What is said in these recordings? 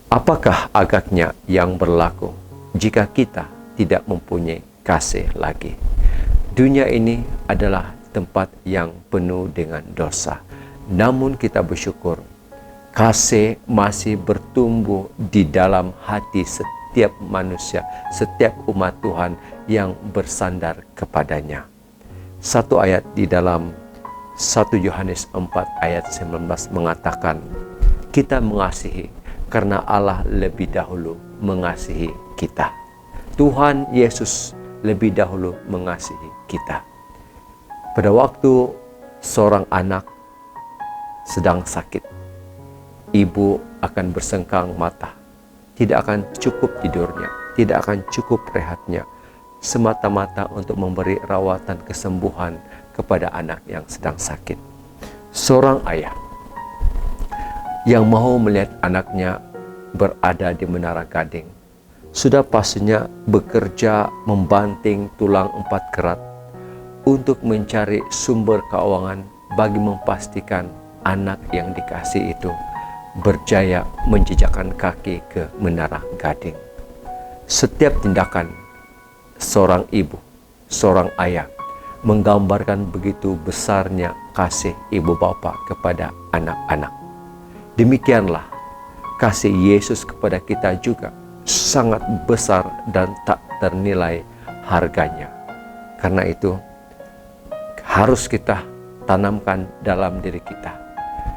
Apakah agaknya yang berlaku jika kita tidak mempunyai kasih lagi? Dunia ini adalah tempat yang penuh dengan dosa. Namun kita bersyukur, kasih masih bertumbuh di dalam hati setiap manusia, setiap umat Tuhan yang bersandar kepadanya. Satu ayat di dalam 1 Yohanes 4 ayat 19 mengatakan, kita mengasihi karena Allah lebih dahulu mengasihi kita. Tuhan Yesus lebih dahulu mengasihi kita. Pada waktu seorang anak sedang sakit, ibu akan bersengkang mata. Tidak akan cukup tidurnya, tidak akan cukup rehatnya, semata-mata untuk memberi rawatan kesembuhan kepada anak yang sedang sakit. Seorang ayah yang mau melihat anaknya berada di Menara Gading, sudah pastinya bekerja membanting tulang 4 kerat untuk mencari sumber keuangan bagi memastikan anak yang dikasih itu berjaya menjejakkan kaki ke Menara Gading. Setiap tindakan seorang ibu, seorang ayah menggambarkan begitu besarnya kasih ibu bapa kepada anak-anak. Demikianlah kasih Yesus kepada kita juga sangat besar dan tak ternilai harganya. Karena itu harus kita tanamkan dalam diri kita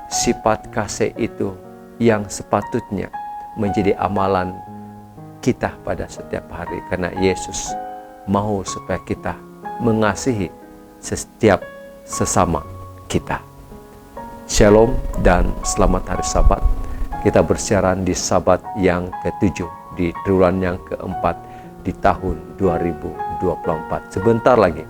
sifat kasih itu yang sepatutnya menjadi amalan kita pada setiap hari, karena Yesus mau supaya kita mengasihi setiap sesama kita. Shalom dan selamat hari Sabat. Kita bersiaran di Sabat yang ke-7 di triwulan yang ke-4 di tahun 2024. Sebentar lagi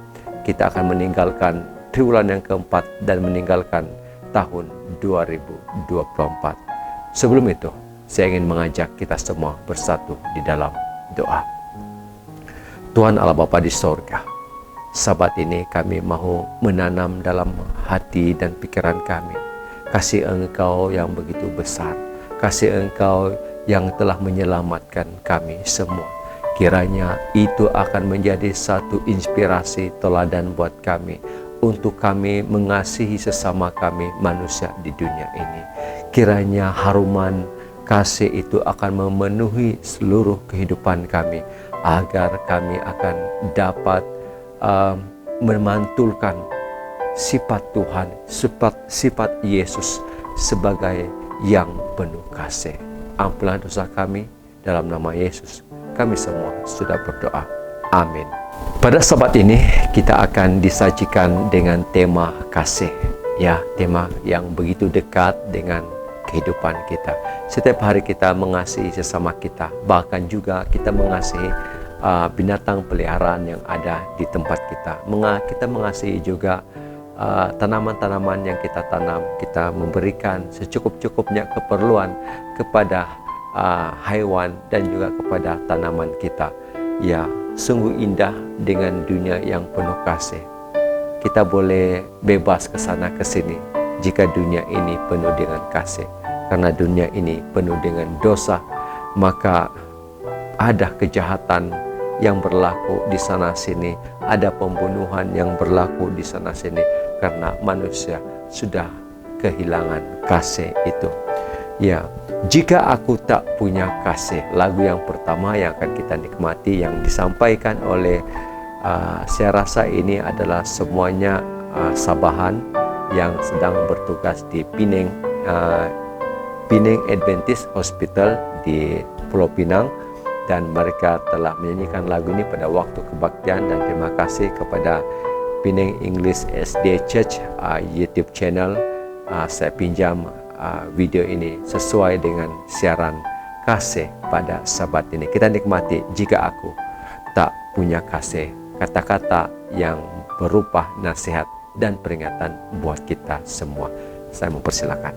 kita akan meninggalkan triwulan yang ke-4 dan meninggalkan tahun 2024. Sebelum itu, saya ingin mengajak kita semua bersatu di dalam doa. Tuhan Allah Bapa di sorga, Sabat ini kami mau menanam dalam hati dan pikiran kami kasih Engkau yang begitu besar, kasih Engkau yang telah menyelamatkan kami semua. Kiranya itu akan menjadi satu inspirasi teladan buat kami, untuk kami mengasihi sesama kami manusia di dunia ini. Kiranya haruman kasih itu akan memenuhi seluruh kehidupan kami, agar kami akan dapat memantulkan sifat Tuhan, sifat Yesus sebagai yang penuh kasih. Ampunilah dosa kami, dalam nama Yesus kami semua sudah berdoa. Amin. Pada Sabat ini kita akan disajikan dengan tema kasih, ya, tema yang begitu dekat dengan kehidupan kita. Setiap hari kita mengasihi sesama kita, bahkan juga kita mengasihi binatang peliharaan yang ada di tempat kita. Kita mengasihi juga tanaman-tanaman yang kita tanam. Kita memberikan secukup-cukupnya keperluan kepada haiwan dan juga kepada tanaman kita. Ya, sungguh indah dengan dunia yang penuh kasih. Kita boleh bebas ke sana ke sini jika dunia ini penuh dengan kasih. Karena dunia ini penuh dengan dosa, maka ada kejahatan yang berlaku di sana sini, ada pembunuhan yang berlaku di sana sini, karena manusia sudah kehilangan kasih itu. Ya, jika aku tak punya kasih, lagu yang pertama yang akan kita nikmati yang disampaikan oleh saya rasa ini adalah semuanya Sabahan yang sedang bertugas di Pinang Adventist Hospital di Pulau Pinang, dan mereka telah menyanyikan lagu ini pada waktu kebaktian. Dan terima kasih kepada Pinang English SD Church YouTube channel. Saya pinjam video ini sesuai dengan siaran kasih pada Sabat ini. Kita nikmati jika aku tak punya kasih, kata-kata yang berupa nasihat dan peringatan buat kita semua. Saya mempersilakan.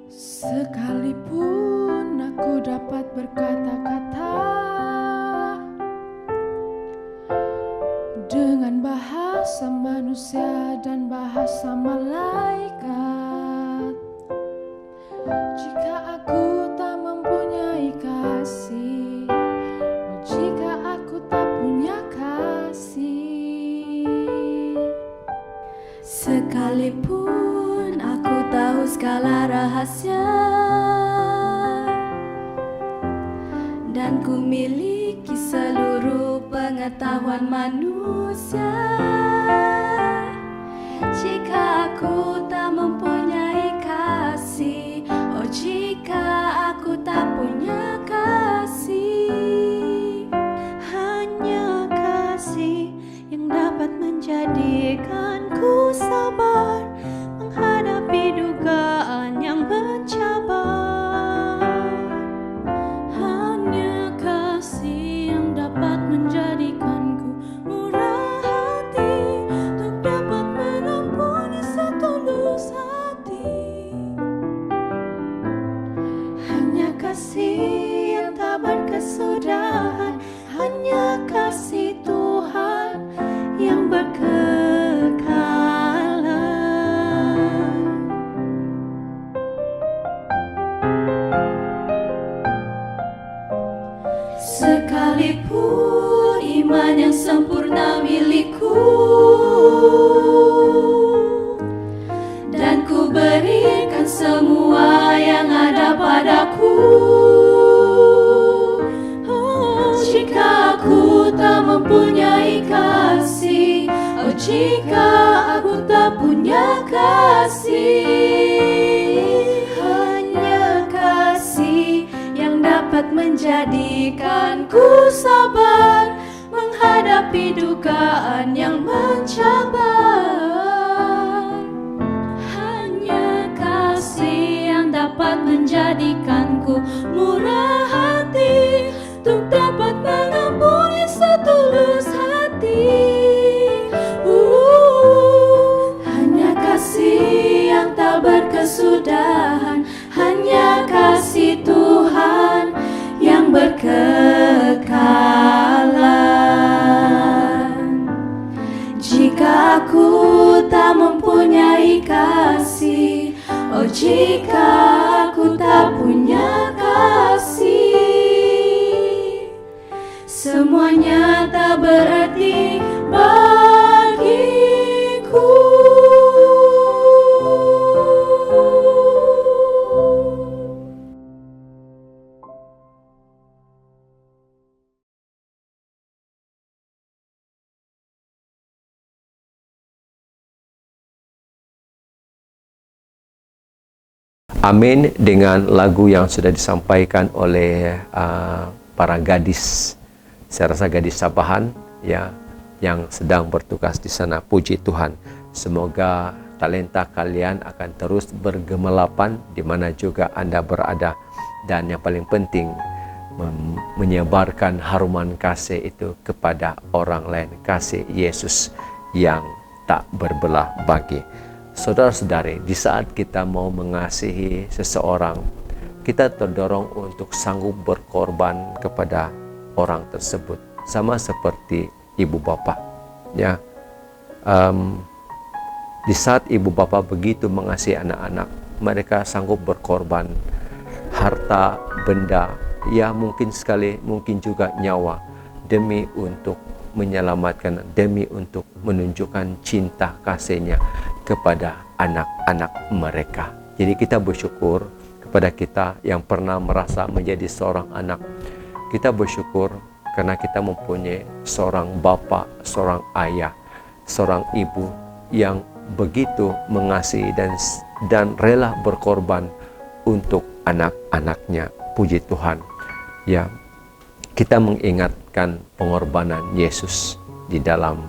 Sekali dengan bahasa manusia dan bahasa malaikat. Jika aku tak mempunyai kasih, oh jika aku tak punya kasih. Sekalipun aku tahu segala rahasia dan ku miliki seluruh pengetahuan manusia, jika aku tak mempunyai kasih, oh jika aku tak punya kasih, hanya kasih yang dapat menjadikanku sabar menghadapi dugaan yang mencabar. Hanya kasih yang dapat menjadikanku murah hati untuk dapat mengampuni setulus hati. Hanya kasih yang tak berkesudahan, hanya kasih Tuhan yang berkekalan. Sekalipun iman yang sempurna milikku dan ku berikan semua yang ada padaku, oh, jika aku tak mempunyai kasih, oh jika aku tak punya kasih, hanya kasih yang dapat menjadikanku sabar menghadapi dugaan yang mencabar. Hanya kasih yang dapat menjadikanku murah hati untuk dapat mengampuni setulus hati. Hanya kasih yang tak berkesudahan, hanya kasih Tuhan yang berkekalan. Jika aku tak mempunyai kasih, oh jika aku tak punya kasih, semuanya tak berarti bagiku. Amin dengan lagu yang sudah disampaikan oleh para gadis, saya rasa gadis Sabahan ya, yang sedang bertugas di sana. Puji Tuhan, semoga talenta kalian akan terus bergemelapan di mana juga Anda berada, dan yang paling penting menyebarkan haruman kasih itu kepada orang lain, kasih Yesus yang tak berbelah bagi. Saudara-saudari, di saat kita mau mengasihi seseorang, kita terdorong untuk sanggup berkorban kepada orang tersebut, sama seperti ibu bapa. Ya, di saat ibu bapa begitu mengasihi anak-anak, mereka sanggup berkorban harta, benda, ya mungkin juga nyawa, demi untuk menyelamatkan, demi untuk menunjukkan cinta kasihnya kepada anak-anak mereka. Jadi kita bersyukur kepada kita yang pernah merasa menjadi seorang anak. Kita bersyukur karena kita mempunyai seorang bapa, seorang ayah, seorang ibu yang begitu mengasihi dan rela berkorban untuk anak-anaknya. Puji Tuhan. Ya, kita mengingatkan pengorbanan Yesus di dalam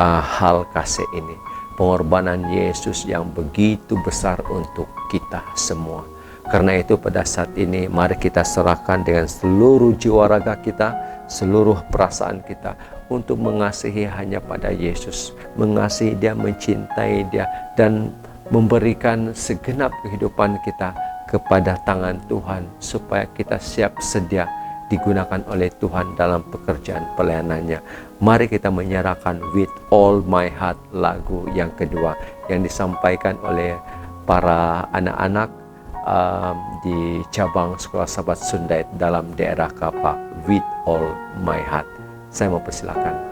hal kasih ini. Pengorbanan Yesus yang begitu besar untuk kita semua. Karena itu pada saat ini mari kita serahkan dengan seluruh jiwa raga kita, seluruh perasaan kita untuk mengasihi hanya pada Yesus. Mengasihi Dia, mencintai Dia, dan memberikan segenap kehidupan kita kepada tangan Tuhan, supaya kita siap sedia digunakan oleh Tuhan dalam pekerjaan pelayanannya. Mari kita menyerahkan With All My Heart, lagu yang kedua yang disampaikan oleh para anak-anak di cabang Sekolah Sahabat Sundait dalam daerah Kapak. With All My Heart. Saya mau persilakan.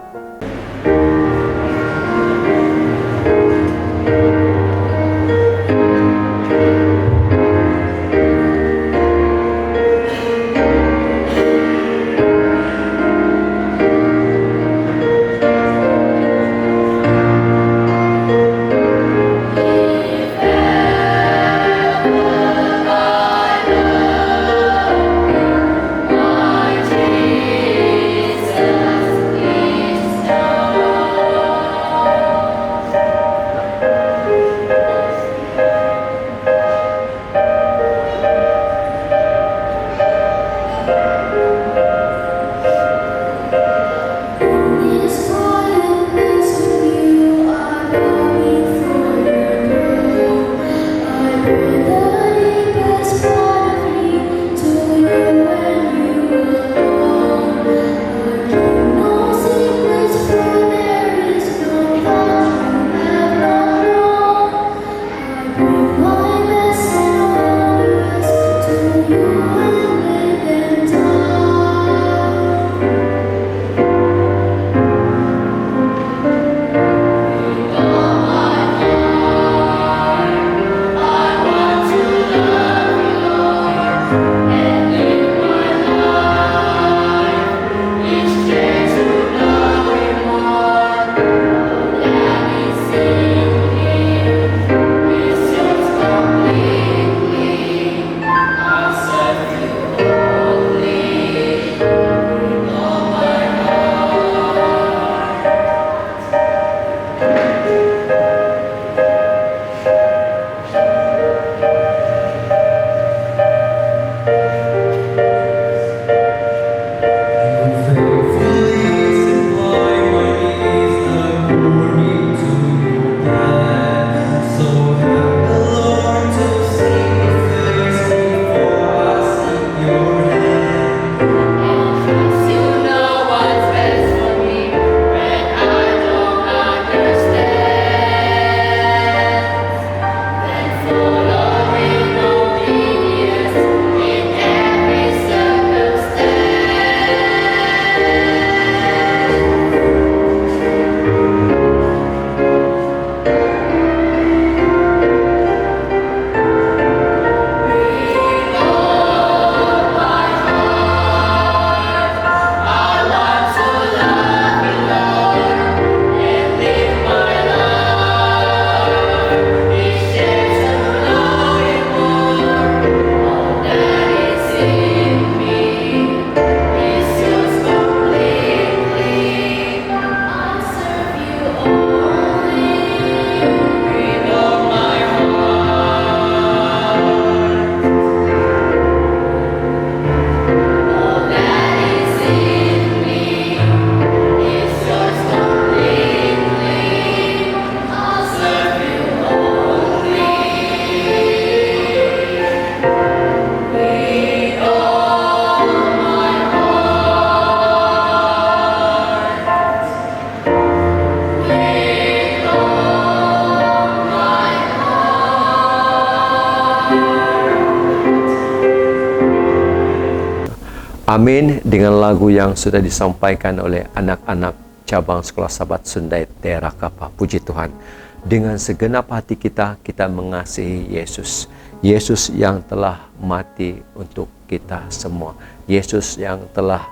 Amin. Dengan lagu yang sudah disampaikan oleh anak-anak cabang Sekolah Sahabat Sundait daerah Kapak. Puji Tuhan. Dengan segenap hati kita mengasihi Yesus. Yesus yang telah mati untuk kita semua. Yesus yang telah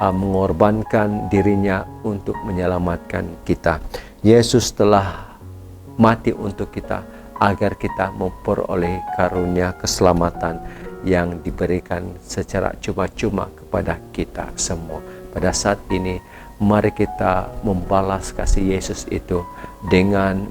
mengorbankan dirinya untuk menyelamatkan kita. Yesus telah mati untuk kita agar kita memperoleh karunia keselamatan yang diberikan secara cuma-cuma kepada kita semua. Pada saat ini, mari kita membalas kasih Yesus itu dengan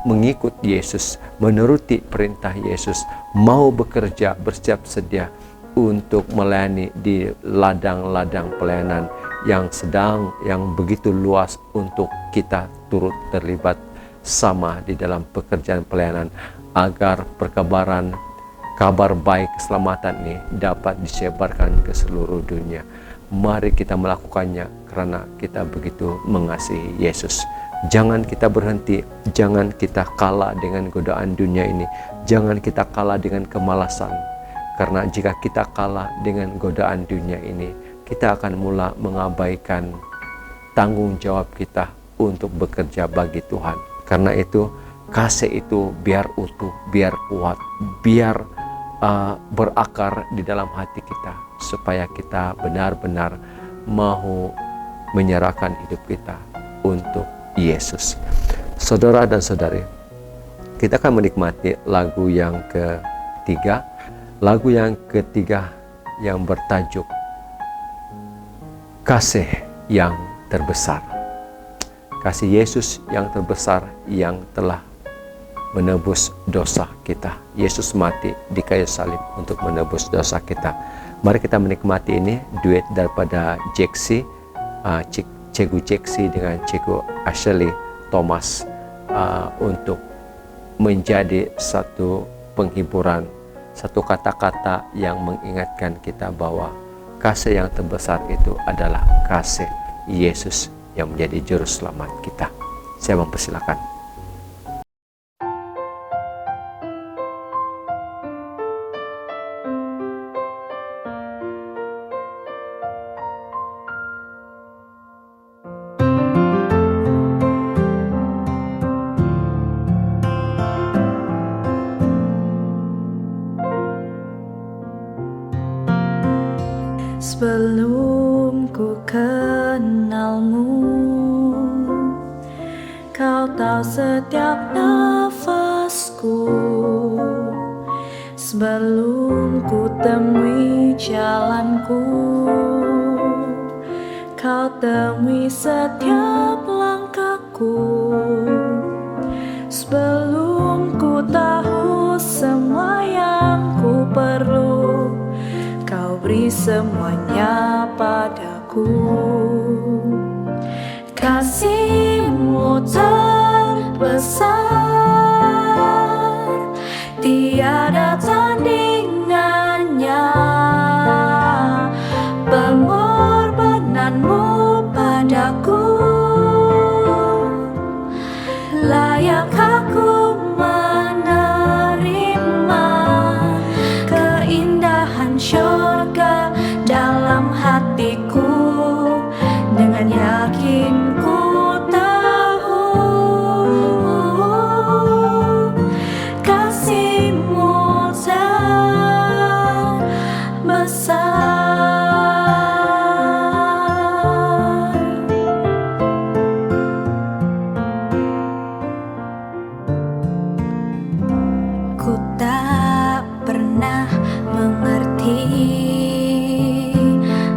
mengikut Yesus, menuruti perintah Yesus, mau bekerja, bersiap sedia untuk melayani di ladang-ladang pelayanan yang begitu luas untuk kita turut terlibat sama di dalam pekerjaan pelayanan, agar perkabaran kabar baik keselamatan ini dapat disebarkan ke seluruh dunia. Mari kita melakukannya karena kita begitu mengasihi Yesus. Jangan kita berhenti, jangan kita kalah dengan godaan dunia ini, jangan kita kalah dengan kemalasan. Karena jika kita kalah dengan godaan dunia ini, kita akan mula mengabaikan tanggung jawab kita untuk bekerja bagi Tuhan. Karena itu, kasih itu biar utuh, biar kuat, biar berakar di dalam hati kita, supaya kita benar-benar mau menyerahkan hidup kita untuk Yesus. Saudara dan saudari, kita akan menikmati lagu yang ketiga. Lagu yang ketiga yang bertajuk Kasih yang Terbesar. Kasih Yesus yang terbesar yang telah menebus dosa kita. Yesus mati di kayu salib untuk menebus dosa kita. Mari kita menikmati ini, duet daripada Cikgu Jeksi dengan Cikgu Ashley Thomas, untuk menjadi satu penghiburan, satu kata-kata yang mengingatkan kita bahwa kasih yang terbesar itu adalah kasih Yesus yang menjadi juru selamat kita. Saya mempersilakan. Sebelum ku kenalmu, kau tahu setiap nafasku. Sebelum ku temui jalanku, kau temui setiap langkahku. Sebelum ku tahu semua yang ku perlu, kau beri semuanya padaku. Kasih-Mu terbesar, tiada tandingannya. Pengorbanan-Mu padaku, layak aku menerima. Keindahan syurga dalam hatiku, dengan yakin ku tahu kasih-Mu terbesar. Ku tak pernah mengerti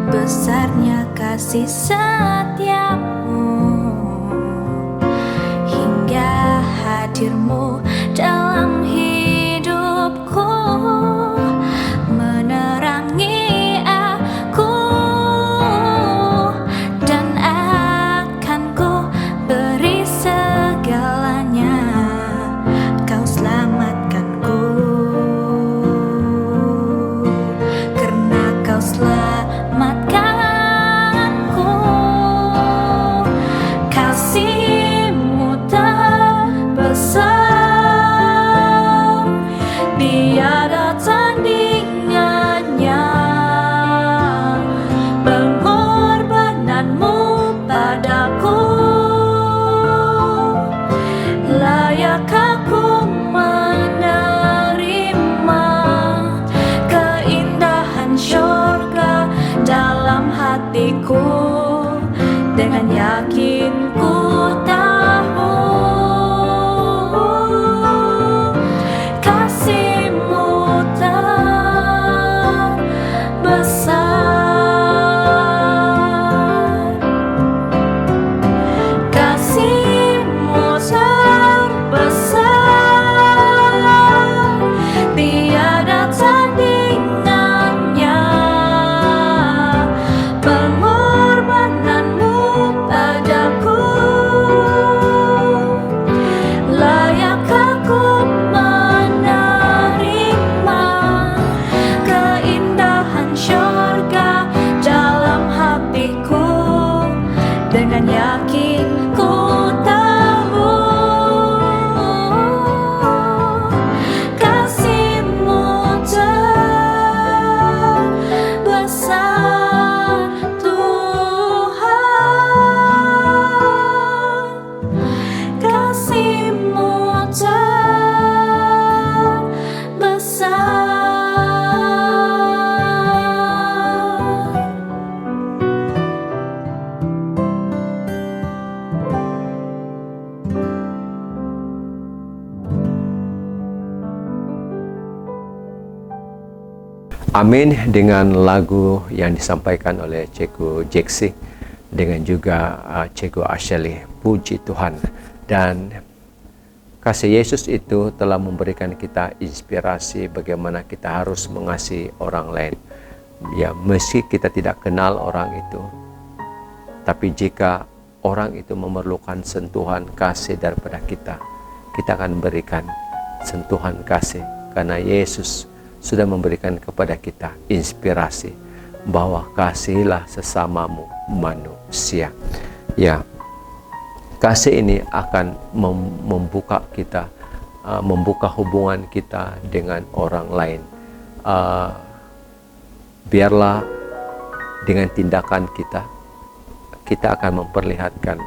besarnya kasih setiamu, hingga hadir-Mu dalam hidupku, menerangi aku, dan akan ku beri segalanya. Kau selamatkanku, karena Kau selamatkanku. Kasih-Mu terbesar, tiada tandingannya. Pengorbanan-Mu padaku, layak aku menerima. Keindahan syurga dalam hatiku, dengan yakin ku tahu Amin dengan lagu yang disampaikan oleh Cikgu Jeksi dengan juga Cikgu Ashley. Puji Tuhan. Dan kasih Yesus itu telah memberikan kita inspirasi bagaimana kita harus mengasihi orang lain. Ya, meski kita tidak kenal orang itu, tapi jika orang itu memerlukan sentuhan kasih daripada kita, kita akan berikan sentuhan kasih karena Yesus sudah memberikan kepada kita inspirasi bahwa kasihilah sesamamu manusia. Ya, kasih ini akan membuka kita, membuka hubungan kita dengan orang lain. Biarlah dengan tindakan kita akan memperlihatkan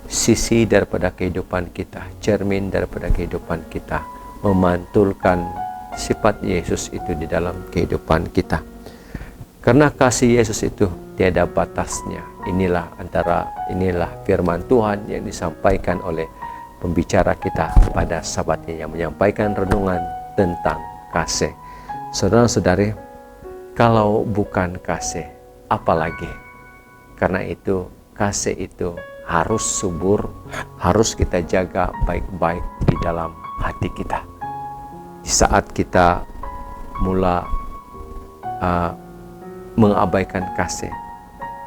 sisi daripada kehidupan kita, cermin daripada kehidupan kita, memantulkan sifat Yesus itu di dalam kehidupan kita. Karena kasih Yesus itu tiada batasnya. Inilah firman Tuhan yang disampaikan oleh pembicara kita pada sabat ini, yang menyampaikan renungan tentang kasih. Saudara-saudari, kalau bukan kasih, apalagi? Karena itu, kasih itu harus subur, harus kita jaga baik-baik di dalam hati kita. Di saat kita mula mengabaikan kasih,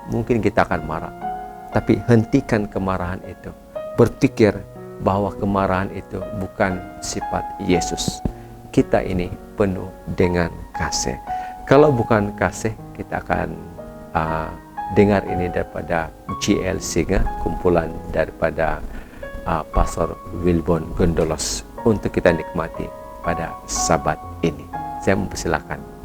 mungkin kita akan marah. Tapi hentikan kemarahan itu. Berpikir bahwa kemarahan itu bukan sifat Yesus. Kita ini penuh dengan kasih. Kalau bukan kasih, kita akan dengar ini daripada G.L. Singer, kumpulan daripada Pastor Wilbon Gondolos untuk kita nikmati pada sabat ini. Saya mempersilakan.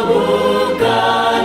Bukan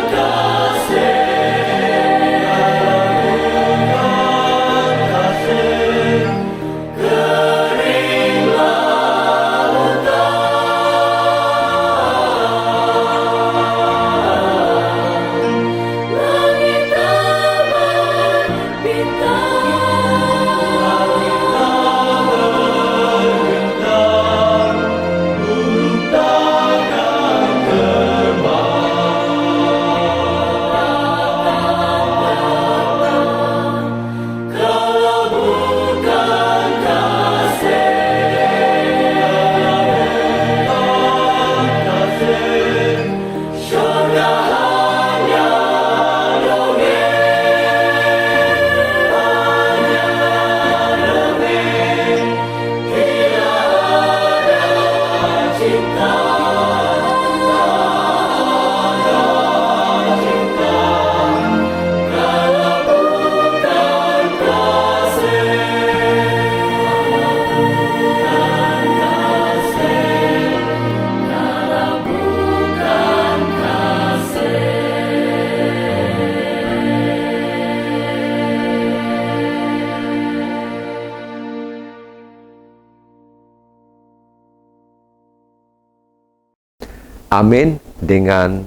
Amin dengan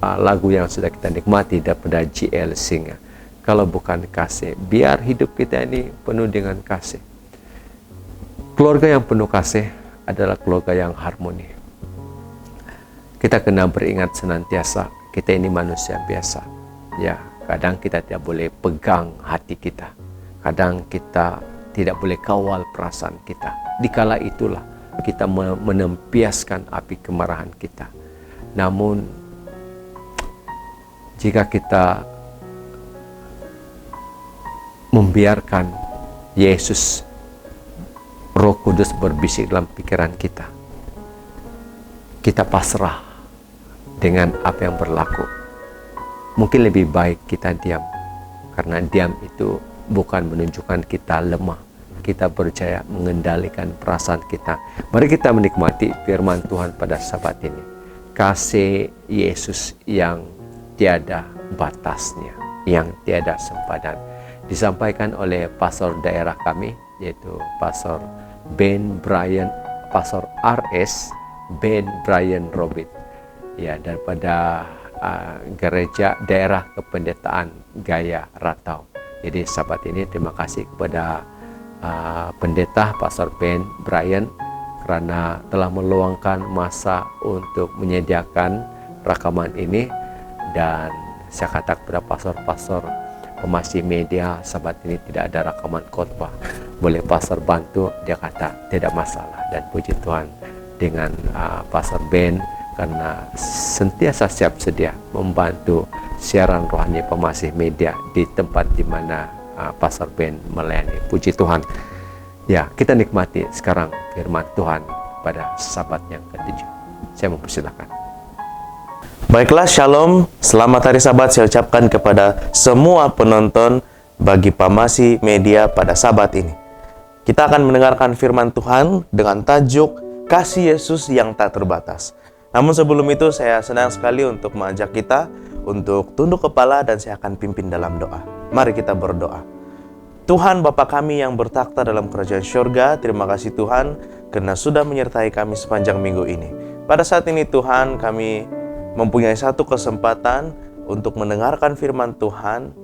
lagu yang sudah kita nikmati daripada GL Singa. Kalau bukan kasih, biar hidup kita ini penuh dengan kasih. Keluarga yang penuh kasih adalah keluarga yang harmoni. Kita kena beringat senantiasa, kita ini manusia biasa. Ya, kadang kita tidak boleh pegang hati kita. Kadang kita tidak boleh kawal perasaan kita. Dikala itulah kita menempiaskan api kemarahan kita. Namun, jika kita membiarkan Yesus, Roh Kudus berbisik dalam pikiran kita, kita pasrah dengan apa yang berlaku. Mungkin lebih baik kita diam, karena diam itu bukan menunjukkan kita lemah. Kita berjaya mengendalikan perasaan kita. Mari kita menikmati firman Tuhan pada sabat ini. Kasih Yesus yang tiada batasnya, yang tiada sempadan, disampaikan oleh pastor daerah kami, yaitu Pastor Ben Brian, Pastor RS Ben Brian Robert, ya, daripada gereja daerah kependetaan Gaya Ratau. Jadi sahabat ini terima kasih kepada pendeta Pastor Ben Brian karena telah meluangkan masa untuk menyediakan rekaman ini. Dan saya kata kepada pastor-pastor pemasih media, sahabat ini tidak ada rekaman khotbah, boleh pastor bantu? Dia kata tidak masalah. Dan puji Tuhan dengan Pastor Ben, karena sentiasa siap sedia membantu siaran rohani pemasih media di tempat di mana Pastor Ben melayani. Puji Tuhan. Ya, kita nikmati sekarang firman Tuhan pada sabat yang ke-7. Saya mempersilakan. Baiklah, Shalom, selamat hari Sabat saya ucapkan kepada semua penonton bagi Pamasi Media pada Sabat ini. Kita akan mendengarkan firman Tuhan dengan tajuk Kasih Yesus yang tak terbatas. Namun sebelum itu saya senang sekali untuk mengajak kita untuk tunduk kepala dan saya akan pimpin dalam doa. Mari kita berdoa. Tuhan Bapa kami yang bertakhta dalam kerajaan syurga, terima kasih Tuhan karena sudah menyertai kami sepanjang minggu ini. Pada saat ini Tuhan, kami mempunyai satu kesempatan untuk mendengarkan firman Tuhan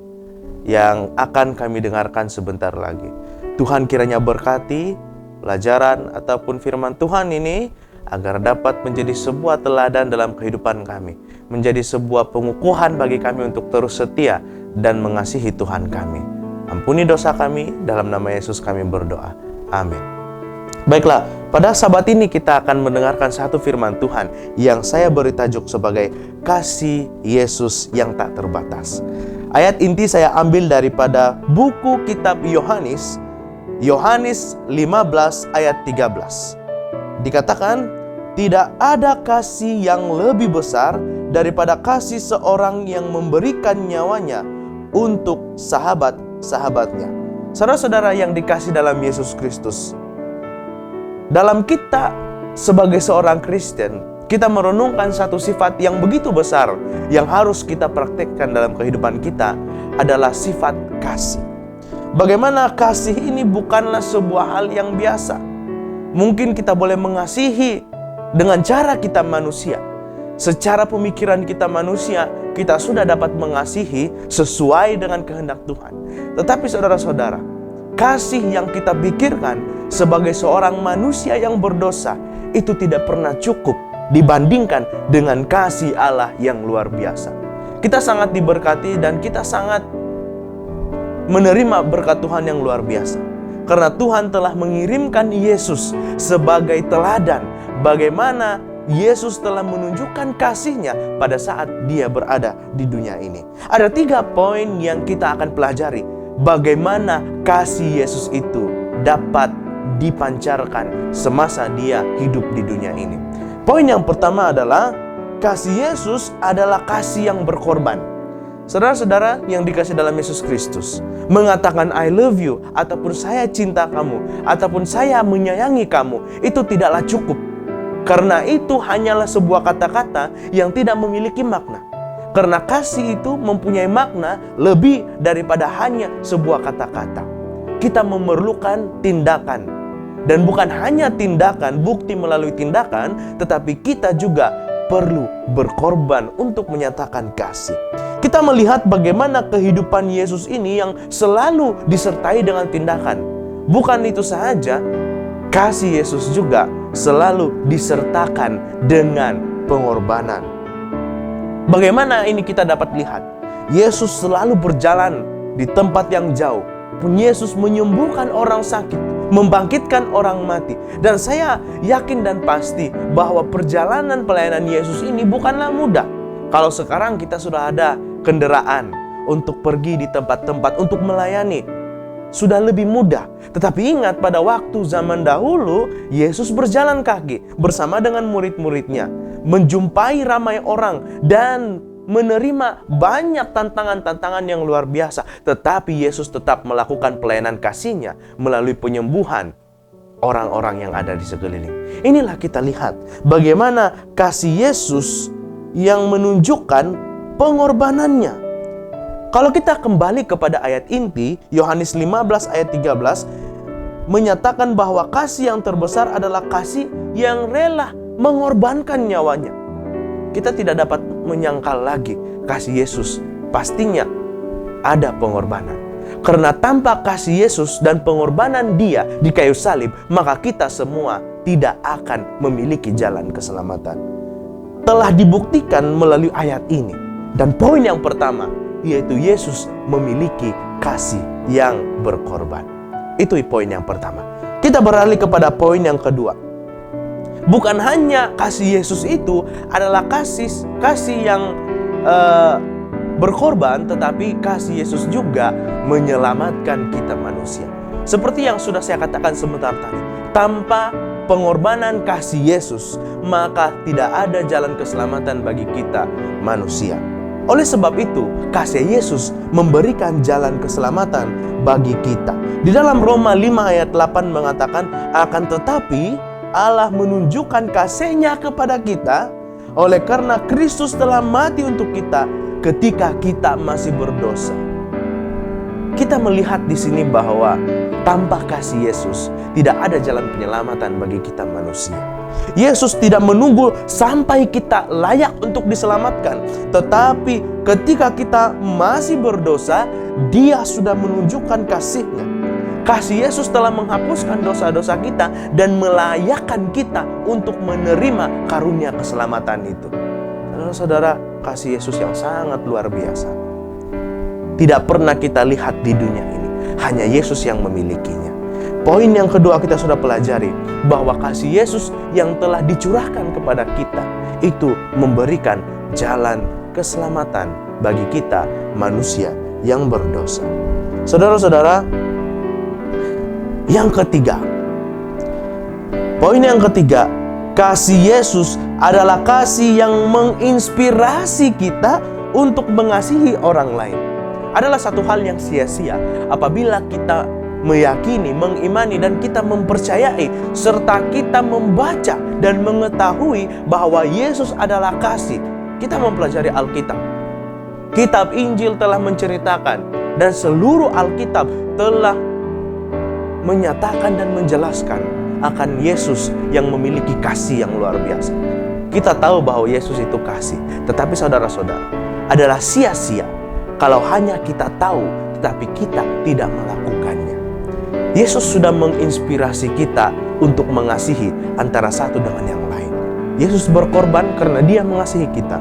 yang akan kami dengarkan sebentar lagi. Tuhan kiranya berkati pelajaran ataupun firman Tuhan ini agar dapat menjadi sebuah teladan dalam kehidupan kami, menjadi sebuah pengukuhan bagi kami untuk terus setia dan mengasihi Tuhan kami. Ampuni dosa kami, dalam nama Yesus kami berdoa. Amin. Baiklah, pada sabat ini kita akan mendengarkan satu firman Tuhan yang saya beri tajuk sebagai Kasih Yesus yang tak terbatas. Ayat inti saya ambil daripada buku kitab Yohanes 15 ayat 13. Dikatakan, tidak ada kasih yang lebih besar daripada kasih seorang yang memberikan nyawanya untuk sahabat-sahabatnya. Saudara-saudara yang dikasih dalam Yesus Kristus, dalam kita sebagai seorang Kristen, kita merenungkan satu sifat yang begitu besar yang harus kita praktekkan dalam kehidupan kita adalah sifat kasih. Bagaimana kasih ini bukanlah sebuah hal yang biasa. Mungkin kita boleh mengasihi dengan cara kita manusia. Secara pemikiran kita manusia, kita sudah dapat mengasihi sesuai dengan kehendak Tuhan. Tetapi saudara-saudara, kasih yang kita pikirkan sebagai seorang manusia yang berdosa itu tidak pernah cukup dibandingkan dengan kasih Allah yang luar biasa. Kita sangat diberkati dan kita sangat menerima berkat Tuhan yang luar biasa. Karena Tuhan telah mengirimkan Yesus sebagai teladan bagaimana Yesus telah menunjukkan kasih-Nya pada saat Dia berada di dunia ini. Ada 3 poin yang kita akan pelajari bagaimana kasih Yesus itu dapat dipancarkan semasa Dia hidup di dunia ini. Poin yang pertama adalah kasih Yesus adalah kasih yang berkorban. Saudara-saudara yang dikasih dalam Yesus Kristus, mengatakan I love you ataupun saya cinta kamu ataupun saya menyayangi kamu itu tidaklah cukup. Karena itu hanyalah sebuah kata-kata yang tidak memiliki makna. Karena kasih itu mempunyai makna lebih daripada hanya sebuah kata-kata. Kita memerlukan tindakan. Dan bukan hanya tindakan, bukti melalui tindakan, tetapi kita juga perlu berkorban untuk menyatakan kasih. Kita melihat bagaimana kehidupan Yesus ini yang selalu disertai dengan tindakan. Bukan itu saja, kasih Yesus juga selalu disertakan dengan pengorbanan. Bagaimana ini kita dapat lihat? Yesus selalu berjalan di tempat yang jauh. Yesus menyembuhkan orang sakit, membangkitkan orang mati. Dan saya yakin dan pasti bahwa perjalanan pelayanan Yesus ini bukanlah mudah. Kalau sekarang kita sudah ada kendaraan untuk pergi di tempat-tempat untuk melayani, sudah lebih mudah. Tetapi ingat, pada waktu zaman dahulu Yesus berjalan kaki bersama dengan murid-muridnya, menjumpai ramai orang dan menerima banyak tantangan-tantangan yang luar biasa. Tetapi Yesus tetap melakukan pelayanan kasih-Nya melalui penyembuhan orang-orang yang ada di sekeliling. Inilah kita lihat bagaimana kasih Yesus yang menunjukkan pengorbanannya. Kalau kita kembali kepada ayat inti, Yohanes 15 ayat 13 menyatakan bahwa kasih yang terbesar adalah kasih yang rela mengorbankan nyawanya. Kita tidak dapat menyangkal lagi kasih Yesus pastinya ada pengorbanan. Karena tanpa kasih Yesus dan pengorbanan Dia di kayu salib, maka kita semua tidak akan memiliki jalan keselamatan. Telah dibuktikan melalui ayat ini. Dan poin yang pertama, yaitu Yesus memiliki kasih yang berkorban. Itu poin yang pertama. Kita beralih kepada poin yang kedua. Bukan hanya kasih Yesus itu adalah kasih yang berkorban, tetapi kasih Yesus juga menyelamatkan kita manusia. Seperti yang sudah saya katakan sebentar tadi, tanpa pengorbanan kasih Yesus, maka tidak ada jalan keselamatan bagi kita manusia. Oleh sebab itu, kasih Yesus memberikan jalan keselamatan bagi kita. Di dalam Roma 5 ayat 8 mengatakan, akan tetapi Allah menunjukkan kasih-Nya kepada kita oleh karena Kristus telah mati untuk kita ketika kita masih berdosa. Kita melihat di sini bahwa tanpa kasih Yesus tidak ada jalan penyelamatan bagi kita manusia. Yesus tidak menunggu sampai kita layak untuk diselamatkan, tetapi ketika kita masih berdosa, Dia sudah menunjukkan kasih-Nya. Kasih Yesus telah menghapuskan dosa-dosa kita dan melayakkan kita untuk menerima karunia keselamatan itu. Saudara-saudara, kasih Yesus yang sangat luar biasa tidak pernah kita lihat di dunia ini. Hanya Yesus yang memilikinya. Poin yang kedua kita sudah pelajari bahwa kasih Yesus yang telah dicurahkan kepada kita itu memberikan jalan keselamatan bagi kita manusia yang berdosa. Saudara-saudara, yang ketiga, poin yang ketiga, kasih Yesus adalah kasih yang menginspirasi kita untuk mengasihi orang lain. Adalah satu hal yang sia-sia apabila kita meyakini, mengimani, dan kita mempercayai, serta kita membaca dan mengetahui bahwa Yesus adalah kasih. Kita mempelajari Alkitab. Kitab Injil telah menceritakan, dan seluruh Alkitab telah menyatakan dan menjelaskan akan Yesus yang memiliki kasih yang luar biasa. Kita tahu bahwa Yesus itu kasih, tetapi saudara-saudara, adalah sia-sia kalau hanya kita tahu tetapi kita tidak melakukannya. Yesus sudah menginspirasi kita untuk mengasihi antara satu dengan yang lain. Yesus berkorban karena Dia mengasihi kita,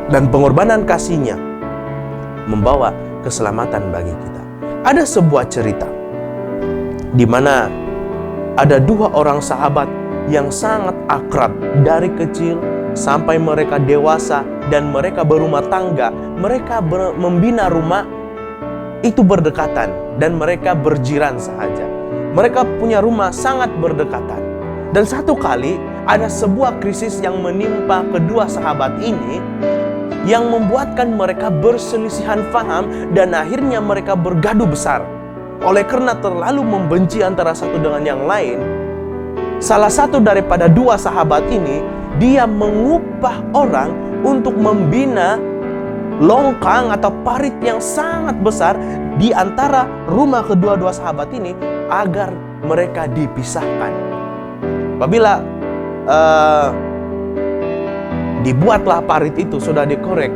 dan pengorbanan kasih-Nya membawa keselamatan bagi kita. Ada sebuah cerita di mana ada dua orang sahabat yang sangat akrab dari kecil sampai mereka dewasa dan mereka berumah tangga. Mereka membina rumah itu berdekatan dan mereka berjiran sahaja. Mereka punya rumah sangat berdekatan. Dan satu kali ada sebuah krisis yang menimpa kedua sahabat ini yang membuatkan mereka berselisihan paham dan akhirnya mereka bergaduh besar. Oleh karena terlalu membenci antara satu dengan yang lain, salah satu daripada dua sahabat ini, dia mengupah orang untuk membina longkang atau parit yang sangat besar di antara rumah kedua-dua sahabat ini agar mereka dipisahkan. Apabila dibuatlah parit itu, sudah dikorek.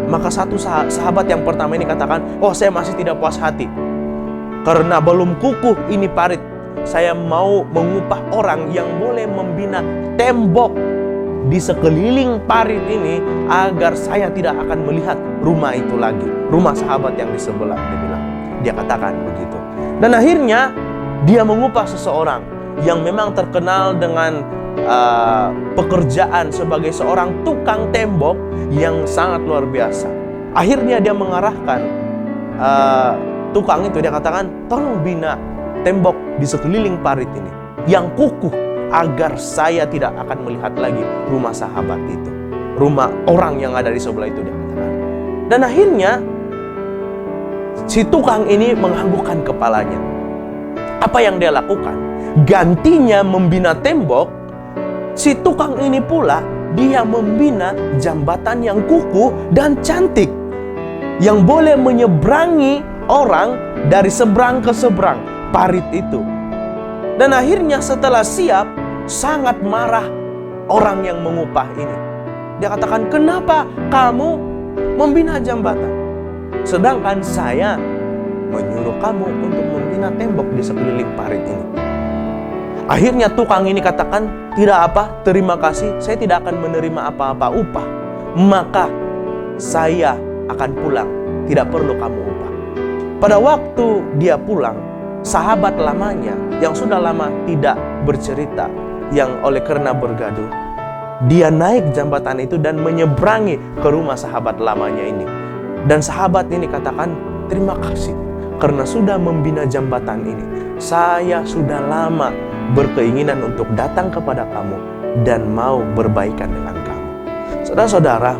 Maka satu sahabat yang pertama ini katakan, oh saya masih tidak puas hati. Karena belum kukuh ini parit, saya mau mengupah orang yang boleh membina tembok di sekeliling parit ini agar saya tidak akan melihat rumah itu lagi. Rumah sahabat yang di sebelah, dia katakan begitu. Dan akhirnya dia mengupah seseorang yang memang terkenal dengan pekerjaan sebagai seorang tukang tembok yang sangat luar biasa. Akhirnya dia mengarahkan tukang itu, dia katakan, tolong bina tembok di sekeliling parit ini yang kukuh agar saya tidak akan melihat lagi rumah sahabat itu, rumah orang yang ada di sebelah itu, dia katakan. Dan akhirnya si tukang ini menganggukkan kepalanya. Apa yang dia lakukan? Gantinya membina tembok, si tukang ini pula dia membina jambatan yang kukuh dan cantik yang boleh menyeberangi orang dari seberang ke seberang parit itu. Dan akhirnya setelah siap, sangat marah orang yang mengupah ini. Dia katakan, kenapa kamu membina jambatan, sedangkan saya menyuruh kamu untuk membina tembok di sekeliling parit ini? Akhirnya tukang ini katakan, tidak apa, terima kasih, saya tidak akan menerima apa-apa upah. Maka saya akan pulang, tidak perlu kamu upah. Pada waktu dia pulang, sahabat lamanya yang sudah lama tidak bercerita, yang oleh karena bergaduh, dia naik jambatan itu dan menyeberangi ke rumah sahabat lamanya ini. Dan sahabat ini katakan, terima kasih karena sudah membina jambatan ini. Saya sudah lama berkeinginan untuk datang kepada kamu dan mau berbaikan dengan kamu. Saudara-saudara,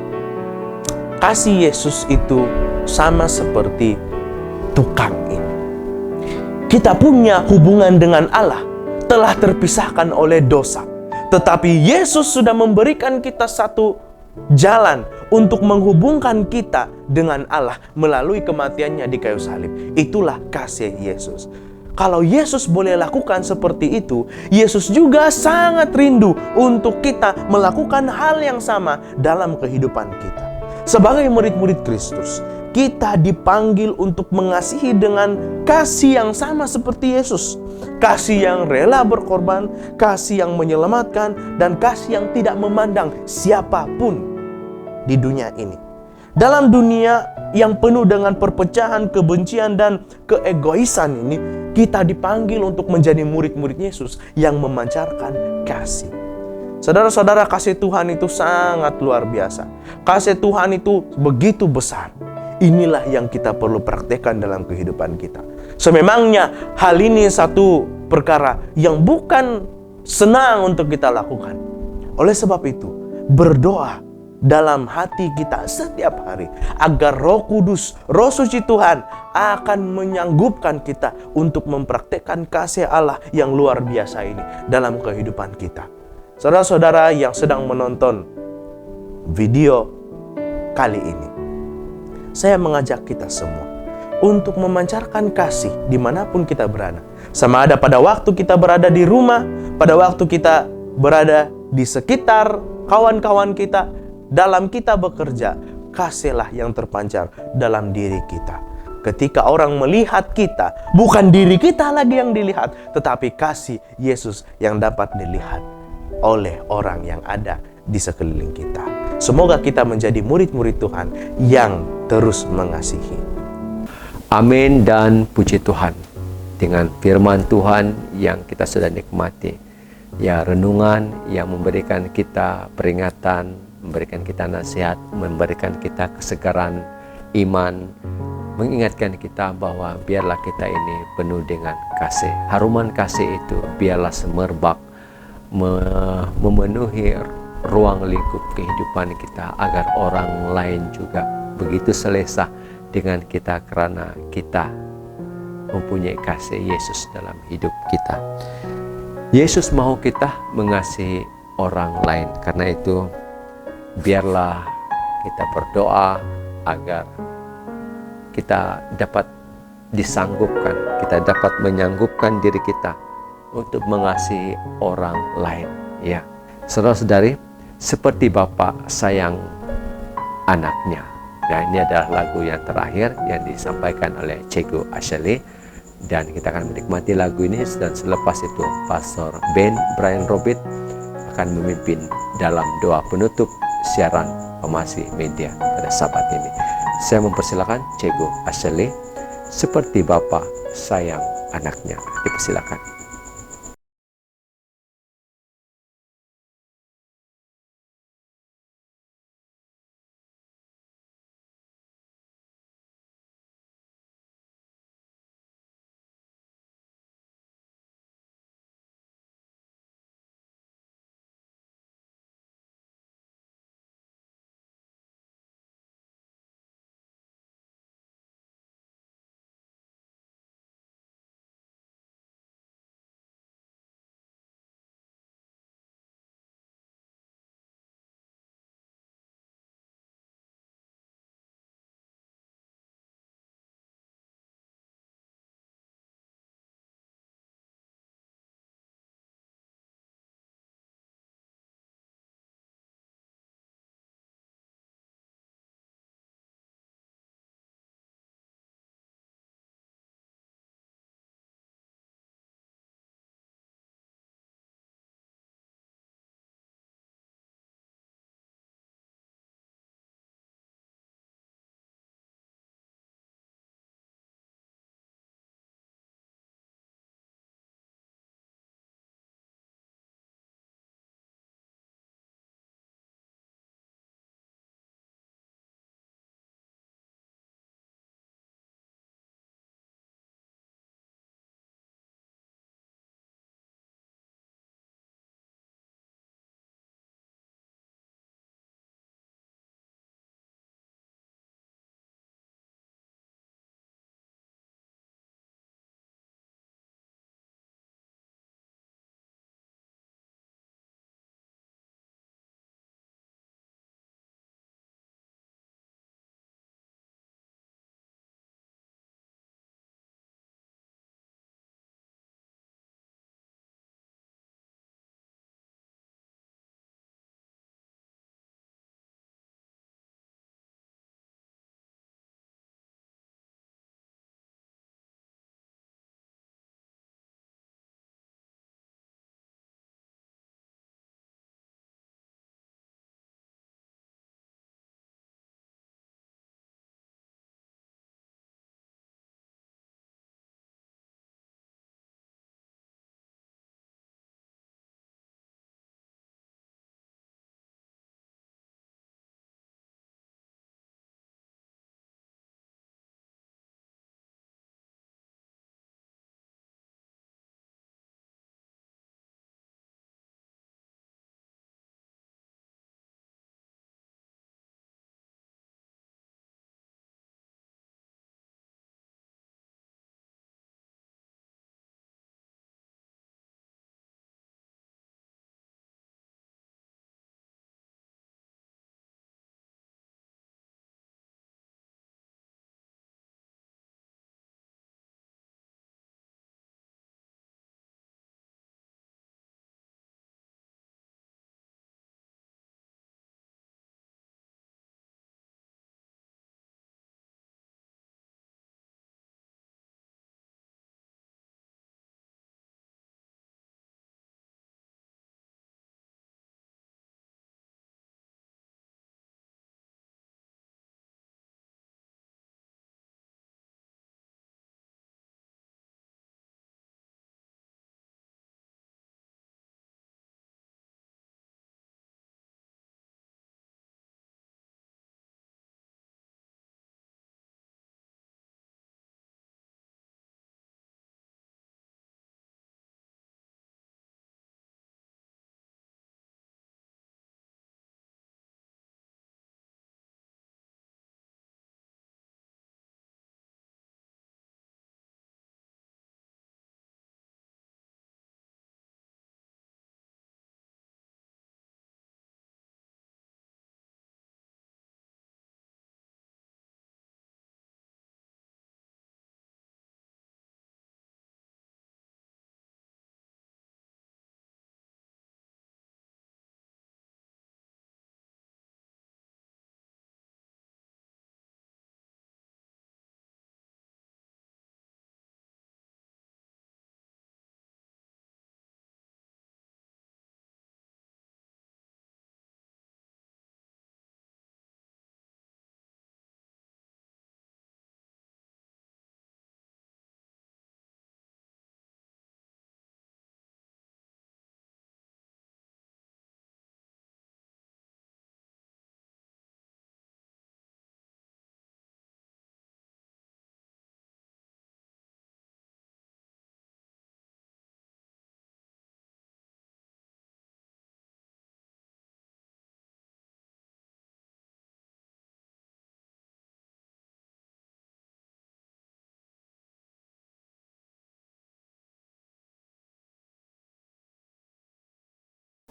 kasih Yesus itu sama seperti tukang ini. Kita punya hubungan dengan Allah telah terpisahkan oleh dosa, tetapi Yesus sudah memberikan kita satu jalan untuk menghubungkan kita dengan Allah melalui kematiannya di kayu salib. Itulah kasih Yesus. Kalau Yesus boleh lakukan seperti itu, Yesus juga sangat rindu untuk kita melakukan hal yang sama dalam kehidupan kita. Sebagai murid-murid Kristus, kita dipanggil untuk mengasihi dengan kasih yang sama seperti Yesus. Kasih yang rela berkorban, kasih yang menyelamatkan, dan kasih yang tidak memandang siapapun di dunia ini. Dalam dunia yang penuh dengan perpecahan, kebencian, dan keegoisan ini, kita dipanggil untuk menjadi murid-murid Yesus yang memancarkan kasih. Saudara-saudara, kasih Tuhan itu sangat luar biasa. Kasih Tuhan itu begitu besar. Inilah yang kita perlu praktekkan dalam kehidupan kita. Sememangnya hal ini satu perkara yang bukan senang untuk kita lakukan. Oleh sebab itu, berdoa dalam hati kita setiap hari agar Roh Kudus, Roh Suci Tuhan akan menyanggupkan kita untuk mempraktekkan kasih Allah yang luar biasa ini dalam kehidupan kita. Saudara-saudara yang sedang menonton video kali ini, saya mengajak kita semua untuk memancarkan kasih dimanapun kita berada. Sama ada pada waktu kita berada di rumah, pada waktu kita berada di sekitar kawan-kawan kita, dalam kita bekerja, kasihlah yang terpancar dalam diri kita. Ketika orang melihat kita, bukan diri kita lagi yang dilihat, tetapi kasih Yesus yang dapat dilihat oleh orang yang ada di sekeliling kita. Semoga kita menjadi murid-murid Tuhan yang terus mengasihi. Amin dan puji Tuhan. Dengan firman Tuhan yang kita sudah nikmati, ya, renungan yang memberikan kita peringatan, memberikan kita nasihat, memberikan kita kesegaran iman, mengingatkan kita bahwa biarlah kita ini penuh dengan kasih. Haruman kasih itu biarlah semerbak memenuhi ruang lingkup kehidupan kita agar orang lain juga begitu selesa dengan kita karena kita mempunyai kasih Yesus dalam hidup kita. Yesus mau kita mengasihi orang lain. Karena itu biarlah kita berdoa agar kita dapat disanggupkan, kita dapat menyanggupkan diri kita untuk mengasihi orang lain. Ya, saudara-saudari, Seperti Bapa sayang anaknya. Dan ini adalah lagu yang terakhir yang disampaikan oleh Cikgu Ashley, dan kita akan menikmati lagu ini, dan selepas itu Pastor Ben Brian Robert akan memimpin dalam doa penutup siaran Pemasi Media pada Sabat ini. Saya mempersilakan Cikgu Ashley, seperti Bapa sayang anaknya. Dipersilakan.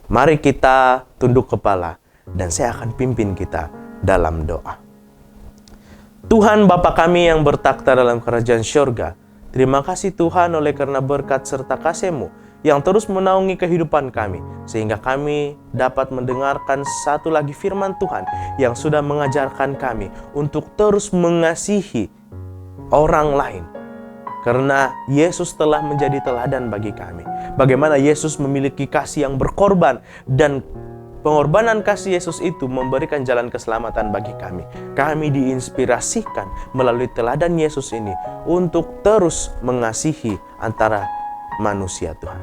Mari kita tunduk kepala dan saya akan pimpin kita dalam doa. Tuhan Bapa kami yang bertakhta dalam kerajaan syurga, terima kasih Tuhan oleh karena berkat serta kasih-Mu yang terus menaungi kehidupan kami, sehingga kami dapat mendengarkan satu lagi firman Tuhan yang sudah mengajarkan kami untuk terus mengasihi orang lain. Karena Yesus telah menjadi teladan bagi kami. Bagaimana Yesus memiliki kasih yang berkorban, dan pengorbanan kasih Yesus itu memberikan jalan keselamatan bagi kami. Kami diinspirasikan melalui teladan Yesus ini untuk terus mengasihi antara manusia Tuhan.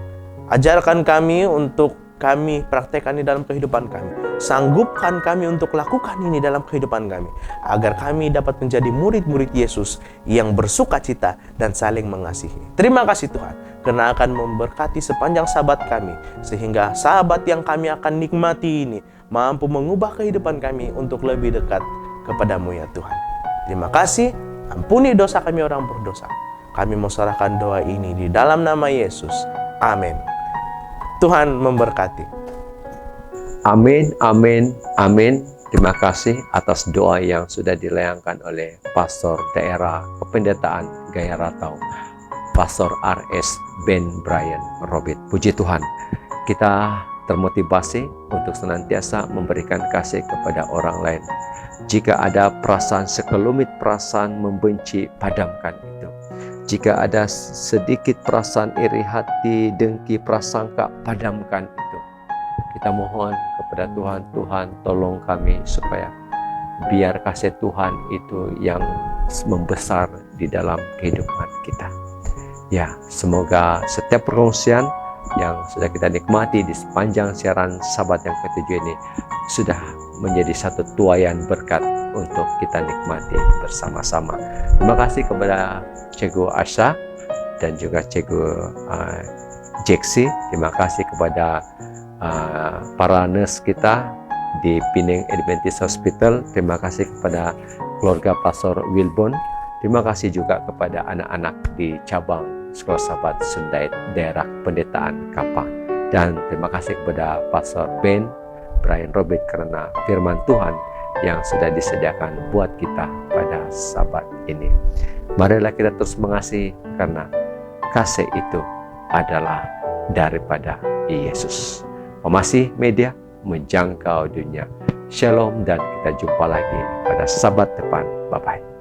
Ajarkan kami untuk kami praktekkan ini dalam kehidupan kami. Sanggupkan kami untuk lakukan ini dalam kehidupan kami, agar kami dapat menjadi murid-murid Yesus yang bersuka cita dan saling mengasihi. Terima kasih Tuhan, karena akan memberkati sepanjang sahabat kami, sehingga sahabat yang kami akan nikmati ini mampu mengubah kehidupan kami untuk lebih dekat kepadamu ya Tuhan. Terima kasih, ampuni dosa kami orang berdosa. Kami mau serahkan doa ini di dalam nama Yesus. Amin. Tuhan memberkati. Amin, amin, amin. Terima kasih atas doa yang sudah dilayangkan oleh Pastor Daerah Kependetaan Gaya Ratau, Pastor R.S. Ben Brian Robert. Puji Tuhan, kita termotivasi untuk senantiasa memberikan kasih kepada orang lain. Jika ada perasaan sekelumit perasaan membenci, padamkan itu. Jika ada sedikit perasaan iri hati, dengki, prasangka, padamkan itu. Kita mohon kepada Tuhan, Tuhan tolong kami supaya biar kasih Tuhan itu yang membesar di dalam kehidupan kita. Ya, semoga setiap perkongsian yang sudah kita nikmati di sepanjang siaran Sabat yang ke-7 ini sudah menjadi satu tuaian berkat untuk kita nikmati bersama-sama. Terima kasih kepada Cikgu Asha dan juga Cikgu Jeksi. Terima kasih kepada para nurse kita di Pinang Adventist Hospital. Terima kasih kepada keluarga Pastor Wilbon. Terima kasih juga kepada anak-anak di cabang Sekolah Sabat Sundait Daerah Pendetaan Kapang. Dan terima kasih kepada Pastor Ben Brian Robert karena firman Tuhan yang sudah disediakan buat kita pada Sabat ini. Marilah kita terus mengasihi, karena kasih itu adalah daripada Yesus. Masih media menjangkau dunia. Shalom, dan kita jumpa lagi pada Sabat depan. Bye-bye.